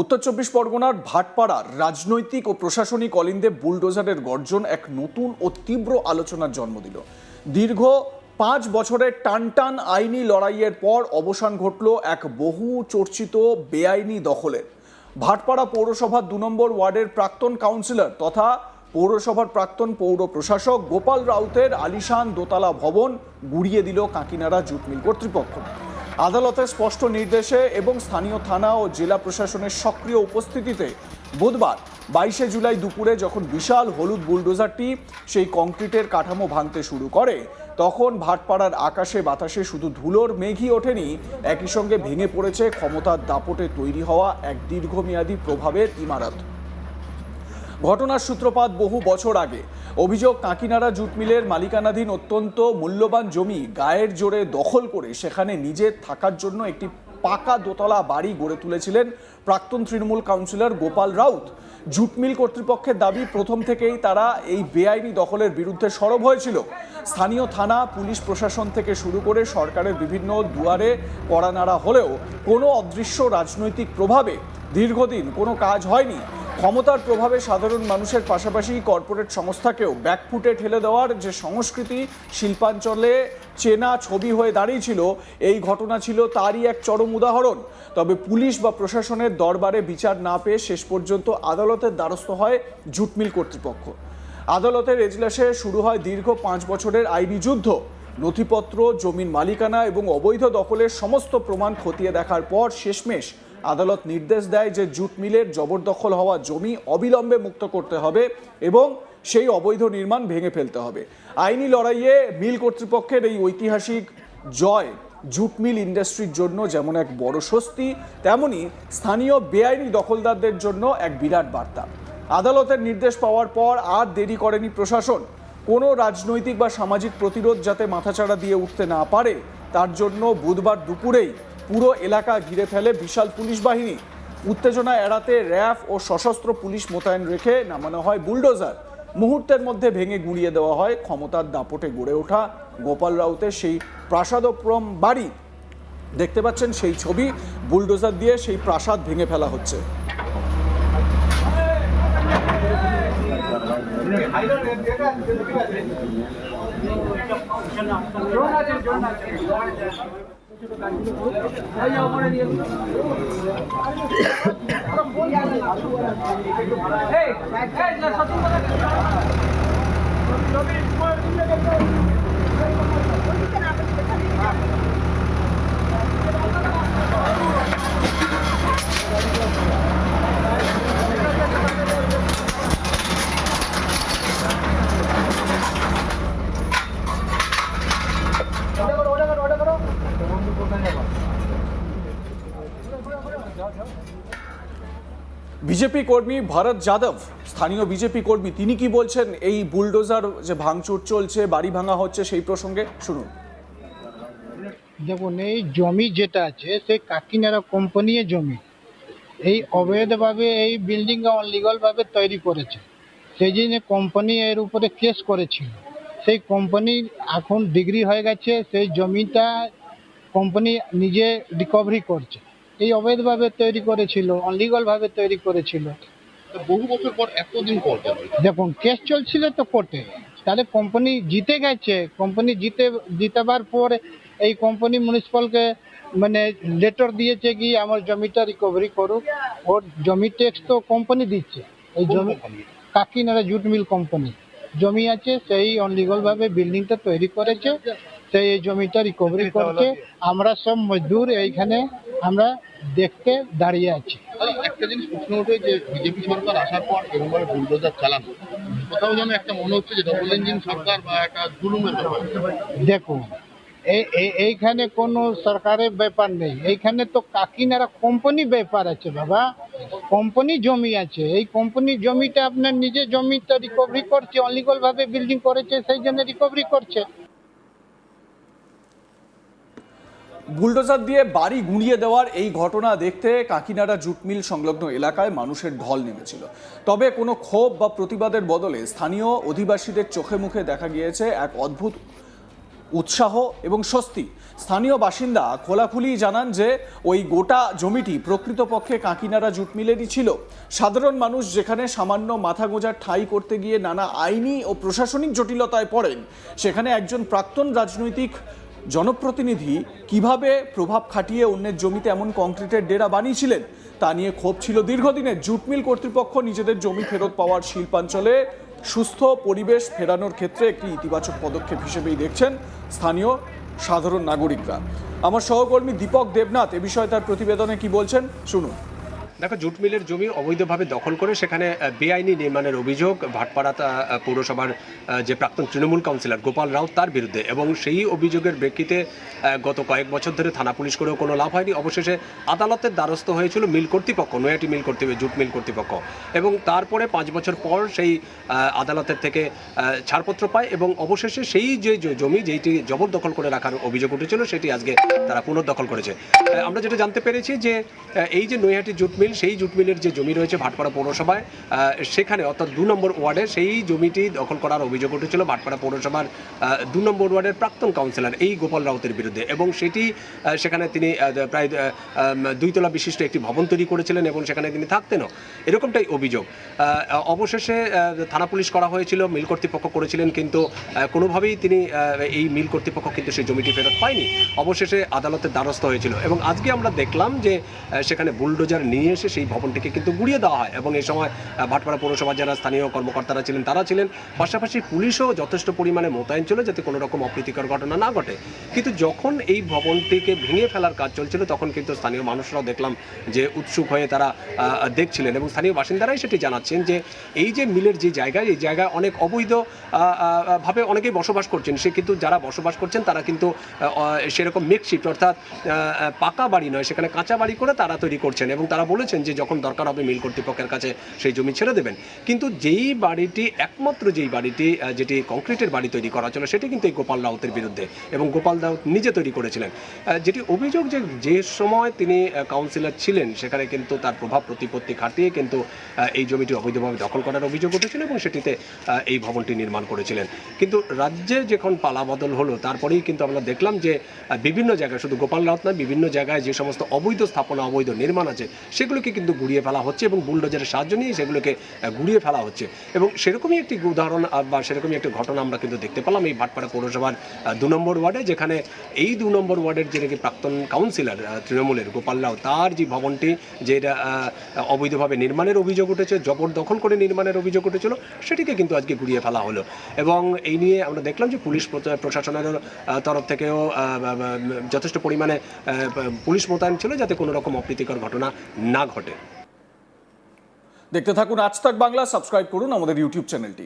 উত্তর চব্বিশ পরগনার ভাটপাড়ার রাজনৈতিক ও প্রশাসনিক অলিন্দে বুলডোজারের গর্জন এক নতুন ও তীব্র আলোচনার জন্ম দিল। দীর্ঘ 5 বছরের টানটান আইনি লড়াইয়ের পর অবসান ঘটল এক বহু চর্চিত বেআইনি দখলের। ভাটপাড়া পৌরসভার 2 নম্বর ওয়ার্ডের প্রাক্তন কাউন্সিলর তথা পৌরসভার প্রাক্তন পৌর প্রশাসক গোপাল রাউতের আলিশান দোতলা ভবন গুড়িয়ে দিল কাকিনাড়া জুট মিল কর্তৃপক্ষ। আদালতের স্পষ্ট নির্দেশে এবং স্থানীয় থানা ও জেলা প্রশাসনের সক্রিয় উপস্থিতিতে বুধবার 22 জুলাই দুপুরে যখন বিশাল হলুদ বুলডোজারটি সেই কংক্রিটের কাঠামো ভাঙতে শুরু করে, তখন ভাটপাড়ার আকাশে বাতাসে শুধু ধুলোর মেঘই ওঠেনি, একই সঙ্গে ভেঙে পড়েছে ক্ষমতার দাপটে তৈরি হওয়া এক দীর্ঘমেয়াদী প্রভাবের ইমারত। ঘটনার সূত্রপাত বহু বছর আগে। অভিযোগ, কাকিনাড়া জুট মিলের মালিকানাধীন অত্যন্ত মূল্যবান জমি গায়ের জোরে দখল করে সেখানে নিজের থাকার জন্য একটি পাকা দোতলা বাড়ি গড়ে তুলেছিলেন প্রাক্তন Trinamool councillor Gopal Raut. Jute mill কর্তৃপক্ষের দাবি, প্রথম থেকেই তারা এই বেআইনি দখলের বিরুদ্ধে সরব হয়েছিল। স্থানীয় থানা, পুলিশ প্রশাসন থেকে শুরু করে সরকারের বিভিন্ন দুয়ারে কড়া নাড়া হলেও কোনো অদৃশ্য রাজনৈতিক প্রভাবে দীর্ঘদিন কোনো কাজ হয়নি। ক্ষমতার প্রভাবে সাধারণ মানুষের পাশাপাশি কর্পোরেট সংস্থাকেও ব্যাকফুটে ঠেলে দেওয়ার যে সংস্কৃতি শিল্পাঞ্চলে চেনা ছবি হয়ে দাঁড়িয়েছিল, এই ঘটনা ছিল তারই এক চরম উদাহরণ। তবে পুলিশ বা প্রশাসনের দরবারে বিচার না পেয়ে শেষ পর্যন্ত আদালতের দ্বারস্থ হয় জুট মিল কর্তৃপক্ষ। আদালতের এজলাসে শুরু হয় দীর্ঘ 5 বছরের আইনি যুদ্ধ। নথিপত্র, জমির মালিকানা এবং অবৈধ দখলের সমস্ত প্রমাণ খতিয়ে দেখার পর শেষমেশ আদালত নির্দেশ দেয় যে জুট মিলের জবরদখল হওয়া জমি অবিলম্বে মুক্ত করতে হবে এবং সেই অবৈধ নির্মাণ ভেঙে ফেলতে হবে। আইনি লড়াইয়ে মিল কর্তৃপক্ষের এই ঐতিহাসিক জয় জুট মিল ইন্ডাস্ট্রির জন্য যেমন এক বড় স্বস্তি, তেমনি স্থানীয় বেআইনি দখলদারদের জন্য এক বিরাট বার্তা। আদালতের নির্দেশ পাওয়ার পর আর দেরি করেনি প্রশাসন। কোনো রাজনৈতিক বা সামাজিক প্রতিরোধ যাতে মাথাচাড়া দিয়ে উঠতে না পারে, তার জন্য বুধবার দুপুরেই পুরো এলাকা ঘিরে ফেলে বিশাল পুলিশ বাহিনী। উত্তেজনা এড়াতে র্যাফ ও সশস্ত্র পুলিশ মোতায়েন রেখে নামানো হয় বুলডোজার। মুহূর্তের মধ্যে ভেঙে গুঁড়িয়ে দেওয়া হয় ক্ষমতার দাপটে গড়ে ওঠা গোপাল রাউতের সেই প্রাসাদোপম বাড়ি। দেখতে পাচ্ছেন সেই ছবি, বুলডোজার দিয়ে সেই প্রাসাদ ভেঙে ফেলা হচ্ছে। বিজেপি কর্মী ভরত যাদব, স্থানীয় বিজেপি কর্মী, তিনি কি বলছেন এই বুলডোজার যে ভাঙচুর চলছে, বাড়ি ভাঙা হচ্ছে সেই প্রসঙ্গে শুনুন। দেখুন, এই জমি যেটা আছে সেই কাকিনাড়া কোম্পানির জমি। এই অবৈধভাবে এই বিল্ডিং অনলিগালভাবে তৈরি করেছে, সেই জন্য কোম্পানি এর উপরে কেস করেছিল। সেই কোম্পানি এখন ডিগ্রি হয়ে গেছে, সেই জমিটা কোম্পানি নিজে রিকভারি করছে। এই অবৈধভাবে তৈরি করেছিল, অনলিগালভাবে তৈরি করেছিল। বহু বছর পর এতদিন পর দেখুন, কেস চলছিল তো কোর্টে, তাহলে কোম্পানি জিতে গেছে। কোম্পানি জিতাবার পর এই কোম্পানি মিউনিসিপালকে মানে লেটার দিয়েছে কি আমার জমিটা রিকভারি করুক। ওর জমি ট্যাক্স তো কোম্পানি দিচ্ছে। এই জমি কাকিনাড়া জুট মিল কোম্পানি জমি আছে, সেই অনলিগালভাবে বিল্ডিংটা তৈরি করেছে, সেই এই জমিটা রিকভারি করছে। আমরা সব মজদুর এইখানে আমরা দেখতে দাঁড়িয়ে আছি। একটা জিনিস প্রশ্ন ওঠে যে বিজেপি সরকার আসার পর এরকমভাবে বুলডোজার চালানো, কোথাও যেন একটা মনে হচ্ছে যে ডবল ইঞ্জিন সরকার বা একটা জুলুমের ব্যাপার। দেখুন, এইখানে কোনো সরকারের ব্যাপার নেই, এইখানে তো কাকিনাড়া কোম্পানি ব্যাপার আছে বাবা। কোম্পানি জমি আছে, এই কোম্পানির জমিটা আপনার নিজের জমিটা রিকভারি করছে, অনলিগাল ভাবে বিল্ডিং করেছে সেই জন্য রিকভারি করছে। বুলডোজার দিয়ে বাড়ি গুঁড়িয়ে দেওয়ার এই ঘটনা দেখতে কাকিনাড়া জুট মিল সংলগ্ন এলাকায় মানুষের ঢল নেমেছিল। তবে কোনো ক্ষোভ বা প্রতিবাদের বদলে স্থানীয় অধিবাসীদের চোখে মুখে দেখা গিয়েছে এক অদ্ভুত উৎসাহ এবং স্বস্তি। স্থানীয় বাসিন্দা খোলাখুলি জানান যে ওই গোটা জমিটি প্রকৃতপক্ষে কাকিনাড়া জুট মিলেরই ছিল। সাধারণ মানুষ যেখানে সামান্য মাথা গোঁজার ঠাঁই করতে গিয়ে নানা আইনি ও প্রশাসনিক জটিলতায় পড়েন, সেখানে একজন প্রাক্তন রাজনৈতিক জনপ্রতিনিধি কিভাবে প্রভাব খাটিয়ে অন্যের জমিতে এমন কংক্রিটের ডেরা বানিয়েছিলেন তা নিয়ে ক্ষোভ ছিল দীর্ঘদিনের। জুট মিল কর্তৃপক্ষ নিজেদের জমি ফেরত পাওয়ার শিল্পাঞ্চলে সুস্থ পরিবেশ ফেরানোর ক্ষেত্রে একটি ইতিবাচক পদক্ষেপ হিসেবেই দেখছেন স্থানীয় সাধারণ নাগরিকরা। আমার সহকর্মী দীপক দেবনাথ এ বিষয়ে তার প্রতিবেদনে কি বলছেন শুনুন। দেখো, জুট মিলের জমি অবৈধভাবে দখল করে সেখানে বেআইনি নির্মাণের অভিযোগ ভাটপাড়া পৌরসভার যে প্রাক্তন তৃণমূল কাউন্সিলর গোপাল রাউত তার বিরুদ্ধে, এবং সেই অভিযোগের প্রেক্ষিতে গত কয়েক বছর ধরে থানা পুলিশ করেও কোনো লাভ হয়নি। অবশেষে আদালতের দ্বারস্থ হয়েছিল মিল কর্তৃপক্ষ, নৈহাটি মিল কর্তৃপক্ষ, জুট মিল কর্তৃপক্ষ, এবং তারপরে 5 বছর পর সেই আদালতের থেকে ছাড়পত্র পায় এবং অবশেষে সেই যে জমি যেইটি জবরদখল করে রাখার অভিযোগ উঠেছিল সেটি আজকে তারা পুনর্দখল করেছে। আমরা যেটা জানতে পেরেছি যে এই যে নৈহাটি জুট মিল, সেই জুট মিলের যে জমি রয়েছে ভাটপাড়া পৌরসভায়, সেখানে অর্থাৎ 2 নম্বর ওয়ার্ডে সেই জমিটি দখল করার অভিযোগ উঠেছিল ভাটপাড়া পৌরসভার 2 নম্বর ওয়ার্ডের প্রাক্তন কাউন্সিলর এই গোপাল রাউতের বিরুদ্ধে, এবং সেটি সেখানে তিনি প্রায় 2 তলা বিশিষ্ট একটি ভবন তৈরি করেছিলেন এবং সেখানে তিনি থাকতেনও, এরকমটাই অভিযোগ। অবশেষে থানা পুলিশ করা হয়েছিল, মিল কর্তৃপক্ষ করেছিলেন, কিন্তু কোনোভাবেই তিনি এই মিল কর্তৃপক্ষ কিন্তু সেই জমিটি ফেরত পায়নি। অবশেষে আদালতের দ্বারস্থ হয়েছিল এবং আজকে আমরা দেখলাম যে সেখানে বুলডোজার নিয়ে এসে সেই ভবনটিকে কিন্তু গুড়িয়ে দেওয়া হয়, এবং এই সময় ভাটপাড়া পৌরসভার যারা স্থানীয় কর্মকর্তারা ছিলেন তারা ছিলেন, পাশাপাশি পুলিশও যথেষ্ট পরিমাণে মোতায়েন ছিল যাতে কোনো রকম অপ্রীতিকর ঘটনা না ঘটে। কিন্তু যখন এই ভবনটিকে ভেঙে ফেলার কাজ চলছিল তখন কিন্তু স্থানীয় মানুষরাও দেখলাম যে উৎসুক হয়ে তারা দেখছিলেন, এবং স্থানীয় বাসিন্দারাই সেটি জানাচ্ছেন যে এই যে মিলের যে জায়গায়, এই জায়গায় অনেক অবৈধ ভাবে অনেকেই বসবাস করছেন। সে কিন্তু যারা বসবাস করছেন তারা কিন্তু সেরকম মেকশিফট অর্থাৎ পাকা বাড়ি নয়, সেখানে কাঁচা বাড়ি করে তারা তৈরি করছেন, এবং তারা বলেছেন যে যখন দরকার হবে মিল কর্তৃপক্ষের কাছে সেই জমি ছেড়ে দেবেন। কিন্তু যেই বাড়িটি, একমাত্র যেই বাড়িটি যেটি কংক্রিটের বাড়ি তৈরি করা ছিল সেটি কিন্তু এই গোপাল রাউতের বিরুদ্ধে, এবং গোপাল রাউত নিজে তৈরি করেছিলেন। যেটি অভিযোগ যে সময় তিনি কাউন্সিলর ছিলেন সেখানে কিন্তু তার প্রভাব প্রতিপত্তি খাটিয়ে কিন্তু এই জমিটি অবৈধভাবে দখল করার অভিযোগ উঠেছিল এবং সেটিতে এই ভবনটি নির্মাণ করেছিলেন। কিন্তু রাজ্যে যখন পালাবদল হলো তারপরেই কিন্তু আমরা দেখলাম যে বিভিন্ন জায়গায়, শুধু গোপাল রাউত নয়, বিভিন্ন জায়গায় যে সমস্ত অবৈধ স্থাপনা, অবৈধ নির্মাণ আছে সেগুলোকে কিন্তু গুড়িয়ে ফেলা হচ্ছে এবং বুলডোজারের সাহায্য নিয়ে সেগুলোকে গুড়িয়ে ফেলা হচ্ছে। এবং সেরকমই একটি উদাহরণ বা সেরকমই একটি ঘটনা আমরা কিন্তু দেখতে পেলাম এই ভাটপাড়া পৌরসভার 2 নম্বর ওয়ার্ডে, যেখানে এই 2 নম্বর ওয়ার্ডের যে নাকি প্রাক্তন কাউন্সিলর তৃণমূলের গোপাল রাও, তার যে ভবনটি যেটা অবৈধভাবে নির্মাণের অভিযোগ উঠেছে, জবরদখল করে নির্মাণের অভিযোগ উঠেছিল, সেটিকে কিন্তু আজকে গুড়িয়ে ফেলা হলো। এবং এই নিয়ে আমরা দেখলাম যে পুলিশ প্রশাসনের তরফ থেকেও যথেষ্ট পরিমাণে পুলিশ মোতায়েন ছিল যাতে কোনো রকম অপ্রীতিকর ঘটনা না ঘটে। দেখতে থাকুন আজ তাক বাংলা, সাবস্ক্রাইব করুন আমাদের ইউটিউব চ্যানেলটি।